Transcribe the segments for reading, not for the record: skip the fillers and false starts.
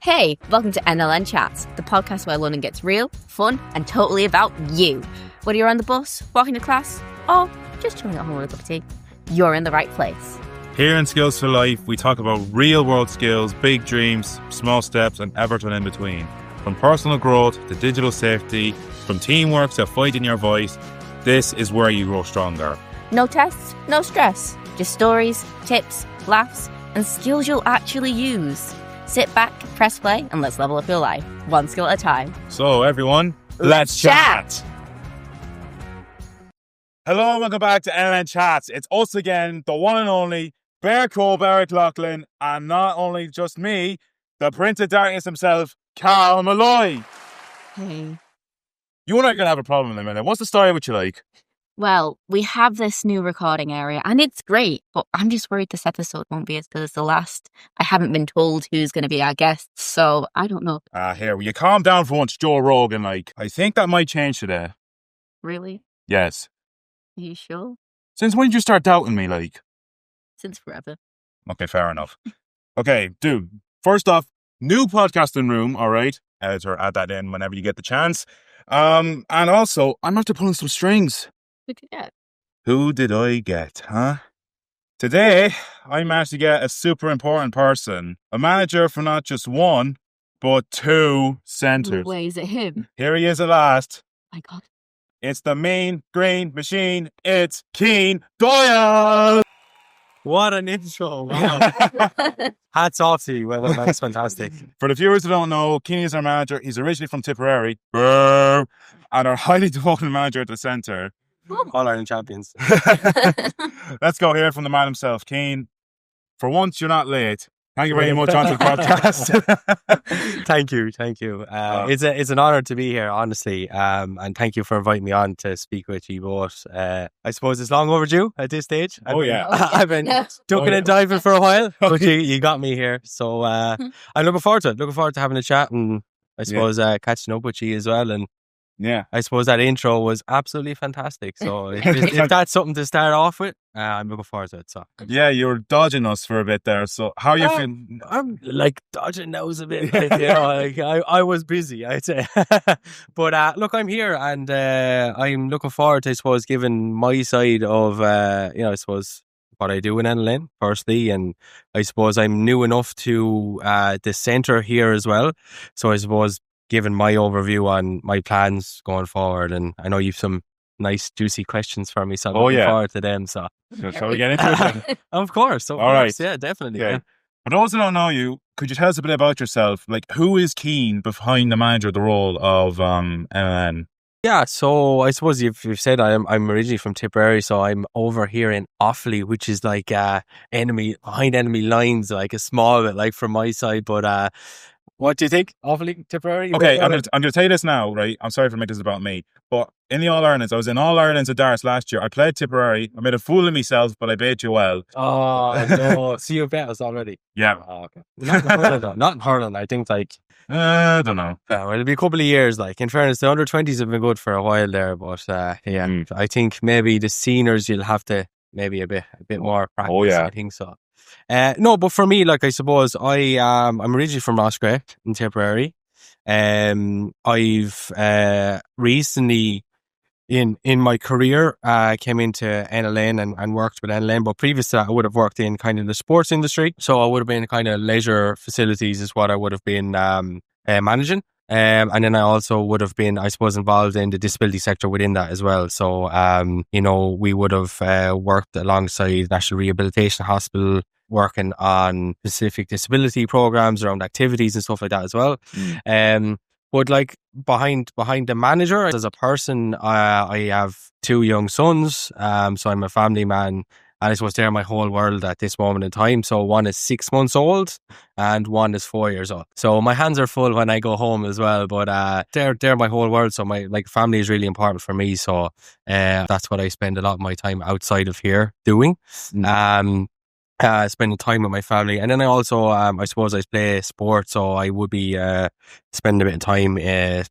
Hey, welcome to Nln Chats, the podcast where London gets real, fun, and totally about you. Whether you're on the bus, walking to class, or just chilling at home with a cup of tea, you're in the right place. Here in Skills for Life, we talk about real-world skills, big dreams, small steps, and everything in between. From personal growth to digital safety, from teamwork to finding your voice, this is where you grow stronger. No tests, no stress, just stories, tips, laughs, and skills you'll actually use. Sit back, press play, and let's level up your life, one skill at a time. So everyone, let's chat! Hello and welcome back to Nln Chats. It's us again, the one and only Bear Cole Barrett Loughlin, and not only just me, the Prince of Darkness himself, Carl Malloy. Hey. You and I are going to have a problem in a minute. What's the story with you like? Well, we have this new recording area, and it's great, but I'm just worried this episode won't be as good as the last. I haven't been told who's going to be our guest, so I don't know. Here, will you calm down for once, Joe Rogan, like. I think that might change today. Really? Yes. Are you sure? Since when did you start doubting me, like? Since forever. Okay, fair enough. Okay, dude, first off, new podcasting room, all right? Editor, add that in whenever you get the chance. And also, I'm after pulling some strings. Who'd you get? Who did I get, huh? Today, I managed to get a super important person. A manager for not just one, but two centres. Wait, is it him? Here he is at last. My God. It's the mean green machine. It's Cian Doyle. What an intro. Wow. Hats off to you. Well, that's fantastic. For the viewers who don't know, Cian is our manager. He's originally from Tipperary. And our highly devoted manager at the centre. All Ireland champions. Let's go here from the man himself. Cian, for once you're not late. Thank you very much on the podcast. Thank you. It's an honour to be here, honestly. And thank you for inviting me on to speak with you both. I suppose it's long overdue at this stage. I've been ducking and diving for a while, but you got me here. So I'm looking forward to it. Looking forward to having a chat and I suppose catching up with you as well. And yeah, I suppose that intro was absolutely fantastic. So if that's something to start off with, I'm looking forward to it. So yeah, you were dodging us for a bit there. So how are you feeling? I'm like dodging nose a bit. I was busy, I'd say. But look, I'm here and I'm looking forward to, I suppose, giving my side of, I suppose, what I do in NLN, firstly. And I suppose I'm new enough to the centre here as well. So I suppose giving my overview on my plans going forward. And I know you've some nice, juicy questions for me, so I'm looking forward to them. So shall we get into it then? Of course. All right. Yeah, definitely. Okay. Yeah. For those who don't know you, could you tell us a bit about yourself? Like, who is Cian behind the manager, the role of NLN? Yeah, so I suppose you've said I'm originally from Tipperary, so I'm over here in Offaly, which is like behind enemy lines, like a small bit, like from my side. But what do you think? Offaly, Tipperary? Okay, I'm going to tell you this now, right? I'm sorry for making this about me, but in the All-Irelands, I was in All-Irelands at darts last year. I played Tipperary. I made a fool of myself, but I beat you well. Oh, no. So you bet us already? Yeah. Oh, okay. Not in hurling, I think, like... I don't know. Well, it'll be a couple of years, like. In fairness, the under-20s have been good for a while there, but I think maybe the seniors, you'll have to maybe a bit more practice. Oh, yeah. I think so. No, but for me, like, I suppose I'm originally from Roscrea in Tipperary. I've recently in my career came into NLN and worked with NLN, but previous to that I would have worked in kind of the sports industry, so I would have been kind of leisure facilities is what I would have been managing. And then I also would have been, I suppose, involved in the disability sector within that as well. So, we would have worked alongside National Rehabilitation Hospital, working on specific disability programs around activities and stuff like that as well. But like behind the manager, as a person, I have two young sons. So I'm a family man. And I suppose they're my whole world at this moment in time. So one is 6 months old and one is 4 years old. So my hands are full when I go home as well. But they're my whole world. So my family is really important for me. So that's what I spend a lot of my time outside of here doing. spending time with my family. And then I also, I suppose I play sport, so I would be spending a bit of time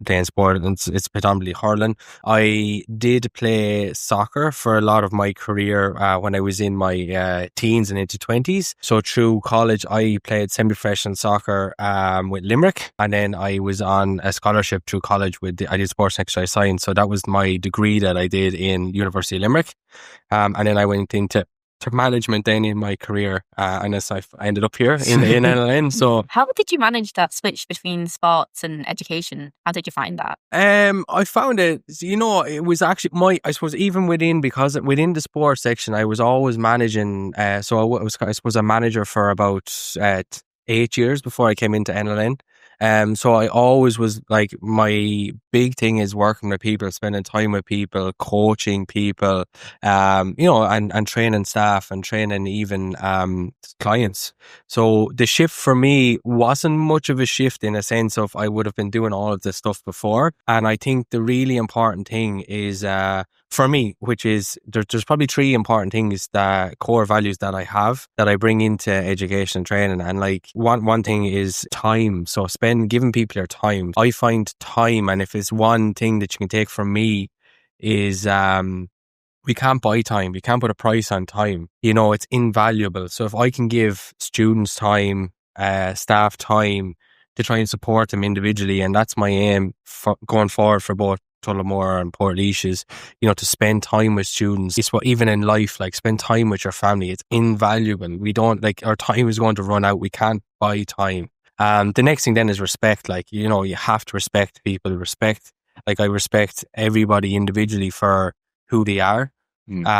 playing sport, and it's predominantly hurling. I did play soccer for a lot of my career when I was in my teens and into 20s. So through college, I played semi-professional soccer with Limerick, and then I was on a scholarship through college I did sports and exercise science. So that was my degree that I did in University of Limerick. And then I went into management then in my career, and as I ended up here in NLN. So how did you manage that switch between sports and education? How did you find that? I found it, it was actually I suppose even within the sports section, I was always managing. So I was, I suppose, a manager for about 8 years before I came into NLN. So I always was like, my big thing is working with people, spending time with people, coaching people, and training staff and training even clients. So the shift for me wasn't much of a shift in a sense of I would have been doing all of this stuff before. And I think the really important thing is for me, which is there's probably 3 important things, that core values that I have that I bring into education and training. And like one thing is time. So giving people your time. I find time, and if it's one thing that you can take from me, is we can't buy time. We can't put a price on time. It's invaluable. So if I can give students time, staff time to try and support them individually, and that's my aim for going forward for both Tullamore and Portlaoise, is, to spend time with students. It's what, even in life, like, spend time with your family. It's invaluable. We don't, like, our time is going to run out. We can't buy time. The next thing then is respect. Like, you have to respect people. I respect everybody individually for who they are. And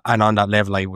on that level, I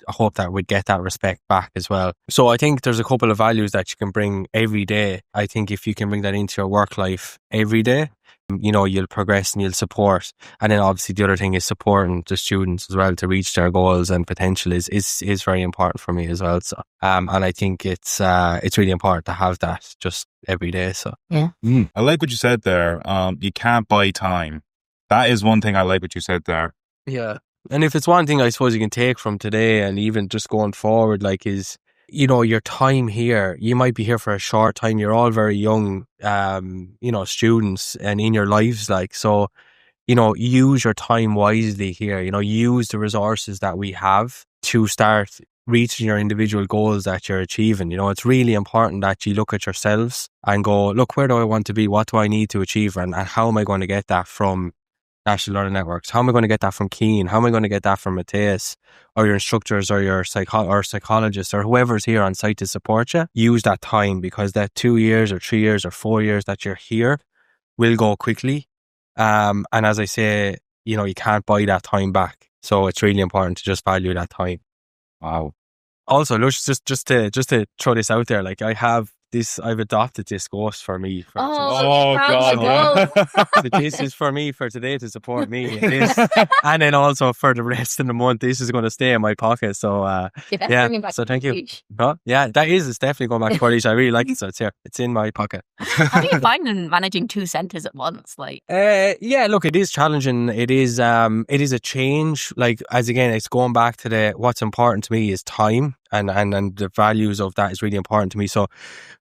hope that we'd get that respect back as well. So I think there's a couple of values that you can bring every day. I think if you can bring that into your work life every day, you'll progress and you'll support. And then obviously the other thing is supporting the students as well to reach their goals and potential is very important for me as well. So and I think it's really important to have that just every day. So yeah. I like what you said there. You can't buy time. That is one thing I like what you said there. Yeah. And if it's one thing I suppose you can take from today and even just going forward, like, is, your time here, you might be here for a short time. You're all very young, students and in your lives, like, so, use your time wisely here. Use the resources that we have to start reaching your individual goals that you're achieving. It's really important that you look at yourselves and go, look, where do I want to be? What do I need to achieve? And how am I going to get that from National Learning Networks? How am I going to get that from Cian? How am I going to get that from Matthias, or your instructors, or your psychologists, or whoever's here on site to support you? Use that time, because that 2 years or 3 years or 4 years that you're here will go quickly. And as I say, you can't buy that time back. So it's really important to just value that time. Wow. Also, look, just to throw this out there, like, I've adopted this ghost for me. God. This is for me for today to support me. And then also for the rest of the month, this is going to stay in my pocket. So, so thank you. But yeah, it's definitely going back to Portlaoise. I really like it. So it's here. It's in my pocket. How do you find managing 2 centres at once? Like, look, it is challenging. It is a change. Like, as again, it's going back to what's important to me is time, and the values of that is really important to me. So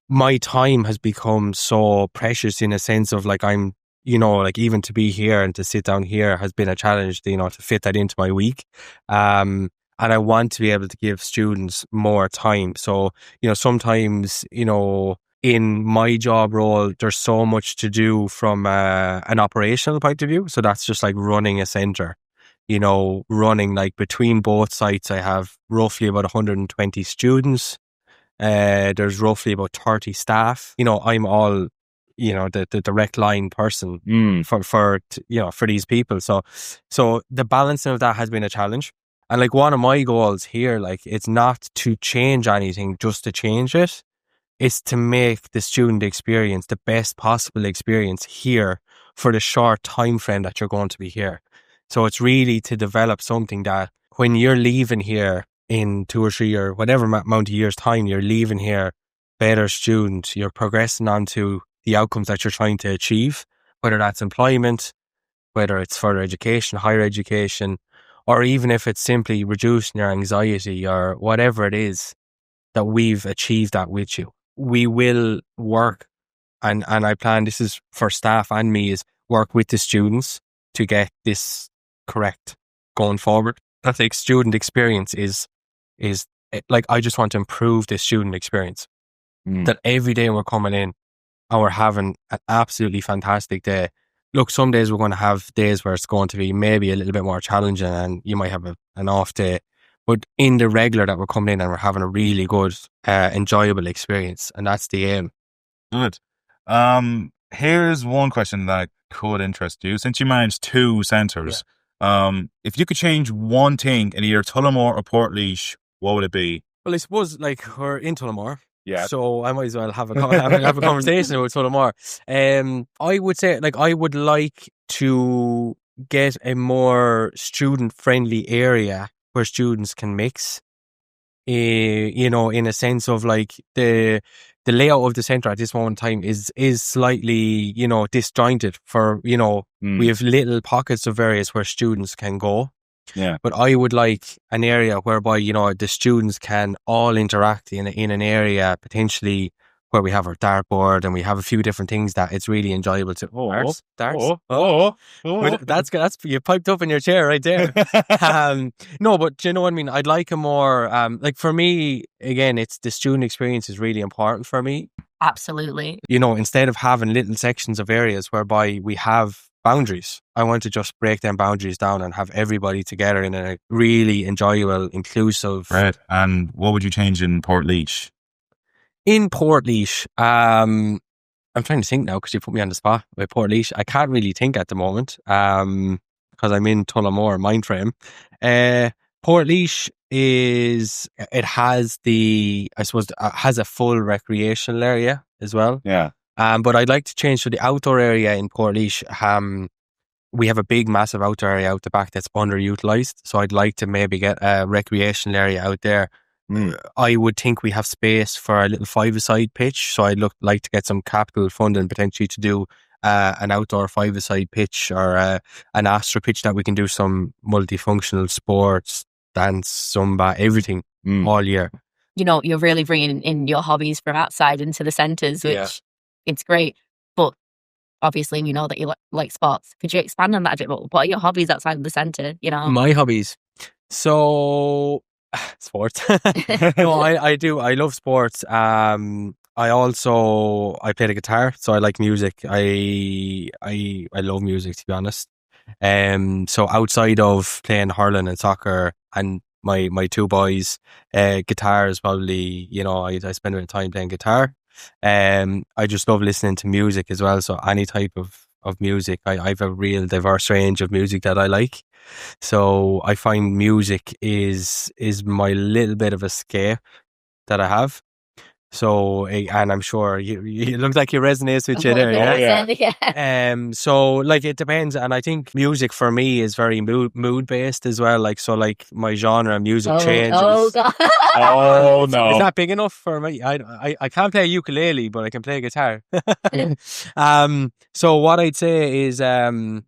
my time has become so precious in a sense of, like, I'm, like, even to be here and to sit down here has been a challenge, to fit that into my week. And I want to be able to give students more time. So, sometimes, in my job role, there's so much to do from an operational point of view. So that's just like running a centre. Running, like, between both sites, I have roughly about 120 students. There's roughly about 30 staff. I'm all, the direct line person for these people. So the balancing of that has been a challenge. And, like, one of my goals here, like, it's not to change anything just to change it. It's to make the student experience the best possible experience here for the short time frame that you're going to be here. So it's really to develop something that when you're leaving here in 2 or 3 or whatever amount of years' time, you're leaving here better student. You're progressing on to the outcomes that you're trying to achieve, whether that's employment, whether it's further education, higher education, or even if it's simply reducing your anxiety or whatever it is, that we've achieved that with you. We will work, and I plan, this is for staff and me, is work with the students to get this correct going forward. I think student experience is like, I just want to improve the student experience. That every day we're coming in and we're having an absolutely fantastic day. Look, some days we're going to have days where it's going to be maybe a little bit more challenging and you might have an off day. But in the regular that we're coming in and we're having a really good, enjoyable experience. And that's the aim. Good. Here's one question that could interest you. Since you manage 2 centres, if you could change one thing in either Tullamore or Portlaoise, what would it be? Well, I suppose, like, we're in Tullamore. Yeah. So I might as well have a conversation with Tullamore. I would say, like, I would like to get a more student-friendly area where students can mix. You know, in a sense of, like, the layout of the centre at this moment in time is slightly, you know, disjointed for, you know, we have little pockets of areas where students can go. Yeah. But I would like an area whereby, you know, the students can all interact in an area potentially where we have our dartboard and we have a few different things that it's really enjoyable to. Darts. That's you piped up in your chair right there. No, but do you know what I mean? I'd like a more like, for me, again, it's the student experience is really important for me. Absolutely. You know, instead of having little sections of areas whereby we have boundaries, I want to just break them boundaries down and have everybody together in a really enjoyable, inclusive. Right. And what would you change in Portlaoise? In Portlaoise, I'm trying to think now because you put me on the spot with Portlaoise. I can't really think at the moment because I'm in Tullamore mind frame. Portlaoise has a full recreational area as well. Yeah. But I'd like to change to the outdoor area in Portlaoise. We have a big, massive outdoor area out the back that's underutilised. So I'd like to maybe get a recreational area out there. I would think we have space for a little 5-a-side pitch. So I'd like to get some capital funding potentially to do an outdoor 5-a-side pitch or an Astra pitch that we can do some multifunctional sports, dance, Zumba, everything all year. You know, you're really bringing in your hobbies from outside into the centres, which it's great. But obviously, we know that you like sports. Could you expand on that a bit more? What are your hobbies outside of the centre? You know, my hobbies. So, sports. No, I do. I love sports. I play the guitar, so I like music. I love music, to be honest. So outside of playing hurling and soccer and my 2 boys, guitar is probably, you know, I spend a bit of time playing guitar. I just love listening to music as well. So any type of music, I have a real diverse range of music that I like. So I find music is my little bit of escape that I have. So, and I'm sure you look like you resonate with you there, yeah. So, like, it depends, and I think music for me is very mood based as well. Like, so, like, my genre of music changes. Oh God! Oh no! Is that big enough for me? I can't play ukulele, but I can play guitar. So what I'd say is the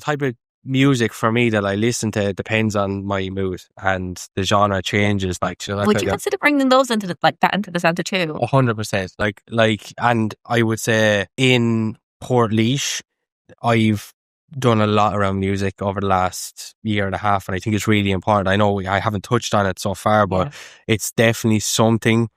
type of music for me that I listen to depends on my mood, and the genre changes. Like, you know, would you consider bringing those into the centre too? 100%. Like, and I would say in Portlaoise, I've done a lot around music over the last year and a half, and I think it's really important. I know I haven't touched on it so far, but it's definitely something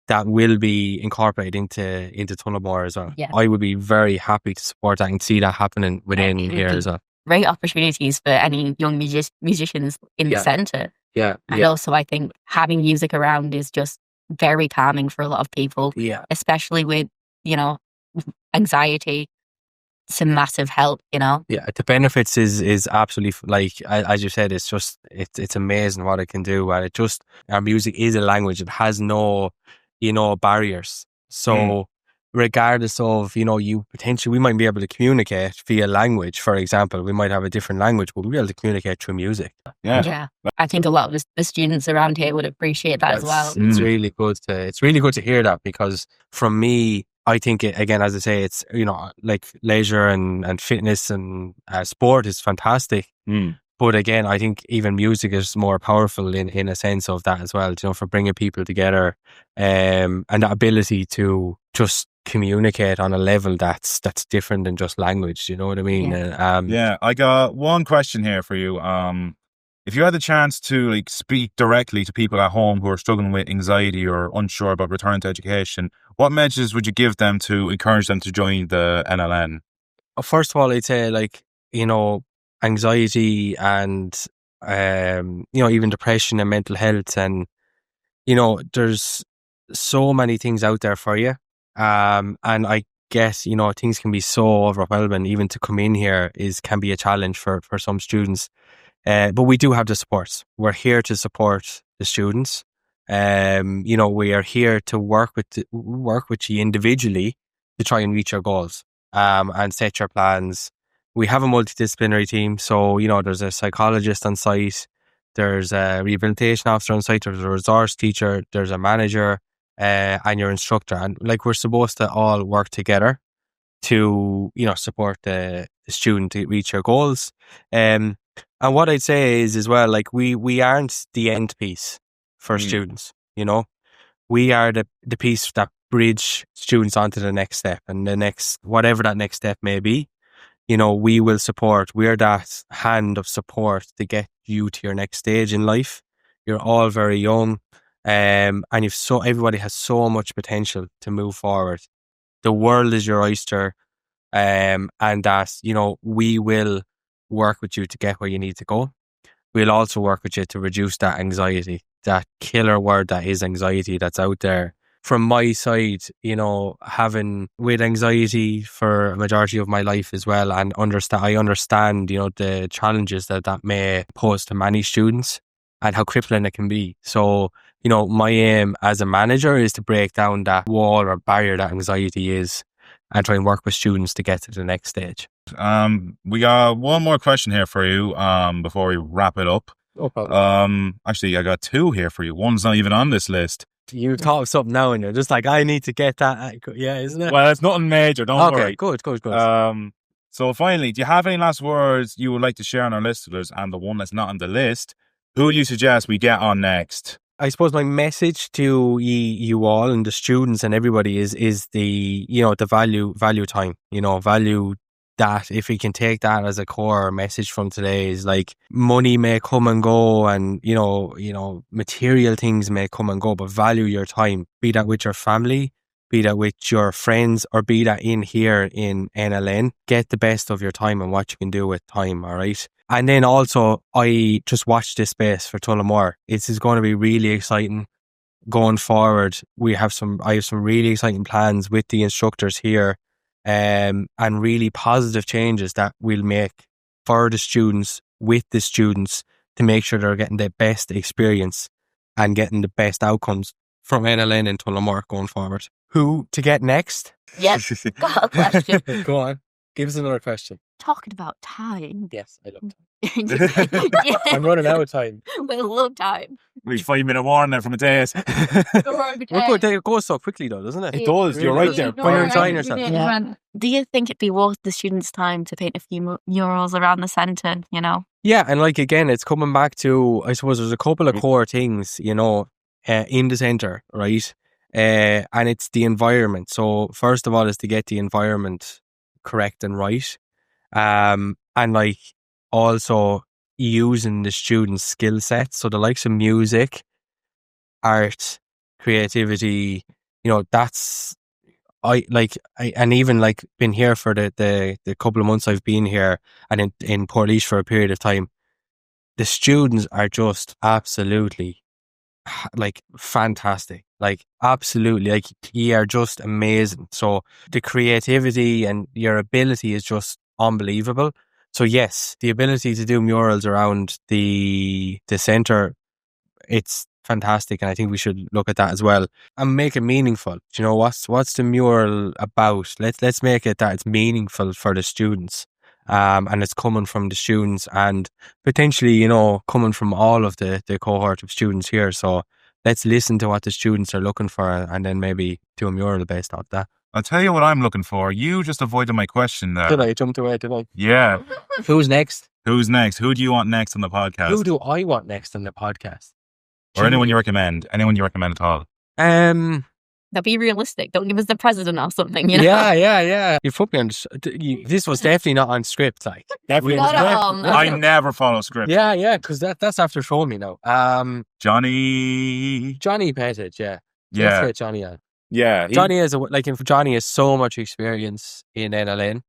that will be incorporated into Tullamore as well. Yeah. I would be very happy to support that and see that happening within here as well. Great opportunities for any young musicians in the centre. Yeah. And also, I think having music around is just very calming for a lot of people. Yeah. Especially with, you know, anxiety. It's a massive help, you know. Yeah, the benefits is absolutely, like, as you said, it's just it's amazing what it can do. And our music is a language. It has no, you know, barriers. So regardless of, you know, we might be able to communicate via language. For example, we might have a different language, but we'll be able to communicate through music. Yeah. I think a lot of the students around here would appreciate that as well. It's really good to hear that, because from me, I think again, as I say, it's, you know, like leisure and fitness and sport is fantastic. But again, I think even music is more powerful in a sense of that as well, for bringing people together, and the ability to just communicate on a level that's different than just language. You know what I mean? Yeah. I got one question here for you. If you had the chance to speak directly to people at home who are struggling with anxiety or unsure about returning to education, what messages would you give them to encourage them to join the NLN? First of all, I'd say anxiety and even depression and mental health, and there's so many things out there for you, and I guess things can be so overwhelming. Even to come in here can be a challenge for some students, but we do have the supports. We're here to support the students. We are here to work with you individually to try and reach your goals, and set your plans. We have a multidisciplinary team, so there's a psychologist on site, there's a rehabilitation officer on site, there's a resource teacher, there's a manager, and your instructor, and we're supposed to all work together to support the student to reach your goals. And what I'd say is as well, we aren't the end piece for students. We are the piece that bridge students onto the next step, and the next, whatever that next step may be. We will support. We're that hand of support to get you to your next stage in life. You're all very young, and everybody has so much potential to move forward. The world is your oyster, and that we will work with you to get where you need to go. We'll also work with you to reduce that anxiety, that killer word that is anxiety that's out there. From my side, having with anxiety for a majority of my life as well, and I understand, the challenges that may pose to many students and how crippling it can be. So, my aim as a manager is to break down that wall or barrier that anxiety is, and try and work with students to get to the next stage. We got one more question here for you before we wrap it up. No problem. Actually, I got two here for you. One's not even on this list. You thought of something now and you're just I need to get that. Yeah, isn't it? Well, it's nothing major, don't worry. Good. So finally, do you have any last words you would like to share on our listeners? And the one that's not on the list, who do you suggest we get on next? I suppose my message to you all and the students and everybody is the the value time. Value that. If we can take that as a core message from today, is money may come and go, and material things may come and go, but value your time. Be that with your family, be that with your friends, or be that in here in NLN. Get the best of your time and what you can do with time. All right. And then also, I just watched this space for Tullamore. It is going to be really exciting going forward. I have some really exciting plans with the instructors here, and really positive changes that we'll make for the students, with the students, to make sure they're getting the best experience and getting the best outcomes from NLN and Tullamore going forward. Who to get next? Yes, got a question. Go on. Give us another question. Talking about time. Yes, I love time. Yeah. I'm running out of time. We love time. We've 5-minute warning there from a day. It goes so quickly though, doesn't it? It does. You're right there. When you're enjoying yourself. Yeah. Do you think it'd be worth the students' time to paint a few murals around the centre, Yeah, and again, it's coming back to, I suppose there's a couple of core things, in the centre, right? And it's the environment. So first of all is to get the environment correct and right. And also using the students' skill sets. So the likes of music, art, creativity, that's and even been here for the couple of months I've been here, and in Portlaoise for a period of time. The students are just absolutely fantastic. Absolutely, you are just amazing. So the creativity and your ability is just unbelievable. So yes, the ability to do murals around the centre, it's fantastic, and I think we should look at that as well and make it meaningful. What's the mural about? Let's make it that it's meaningful for the students, and it's coming from the students, and potentially coming from all of the cohort of students here. So let's listen to what the students are looking for, and then maybe do a mural based off that. I'll tell you what I'm looking for. You just avoided my question there. Did I? Jumped away, did I? Yeah. Who's next? Who's next? Who do you want next on the podcast? Who do I want next on the podcast? Or anyone you recommend? Anyone you recommend at all? Now be realistic. Don't give us the president or something, you know? Yeah. You put me on. This was definitely not on script, like. Definitely. Not at all, no. I never follow script. Yeah, because that's after showing me now. Johnny Pettit, yeah. Yeah. Let's get Johnny on. Yeah. Johnny has so much experience in NLN.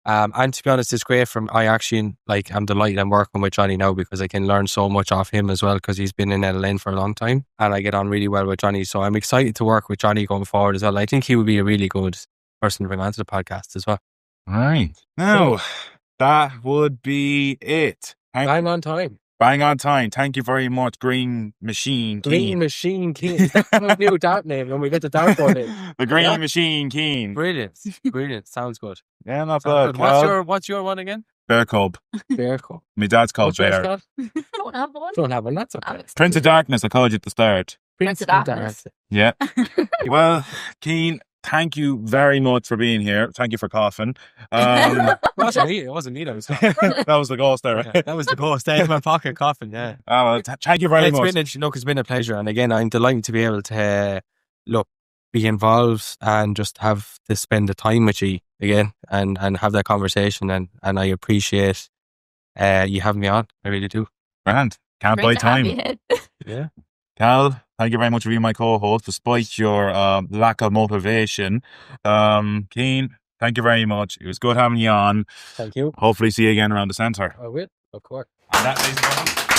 And to be honest, it's great I'm delighted I'm working with Johnny now because I can learn so much off him as well because he's been in NLN for a long time and I get on really well with Johnny. So I'm excited to work with Johnny going forward as well. I think he would be a really good person to bring onto the podcast as well. All right. Now, that would be it. Bang on time. Bang on time. Thank you very much, Green Machine Keen. Green Machine Keen. Is that a new dart name when we get the dartboard in? The Green Machine Keen. Brilliant. Sounds good. Yeah, not bad. What's your one again? Bear Cub. Bear Cub. My dad's called Bear. Don't have one. Don't have one. That's okay. Prince of Darkness, I called you at the start. Prince of Darkness. Yeah. Well, Keen, thank you very much for being here. Thank you for coughing. It wasn't me that was coughing. That was the ghost there, right? Yeah, that was the ghost. Stay in my pocket coughing, yeah. Well, thank you very much. It's been a pleasure. And again, I'm delighted to be able to be involved and just have to spend the time with you again and have that conversation. And I appreciate you having me on. I really do. Grand. Can't buy time. Yeah. Cal, thank you very much for being my co-host despite your lack of motivation. Cian, thank you very much. It was good having you on. Thank you. Hopefully see you again around the centre. I will, of course. And that is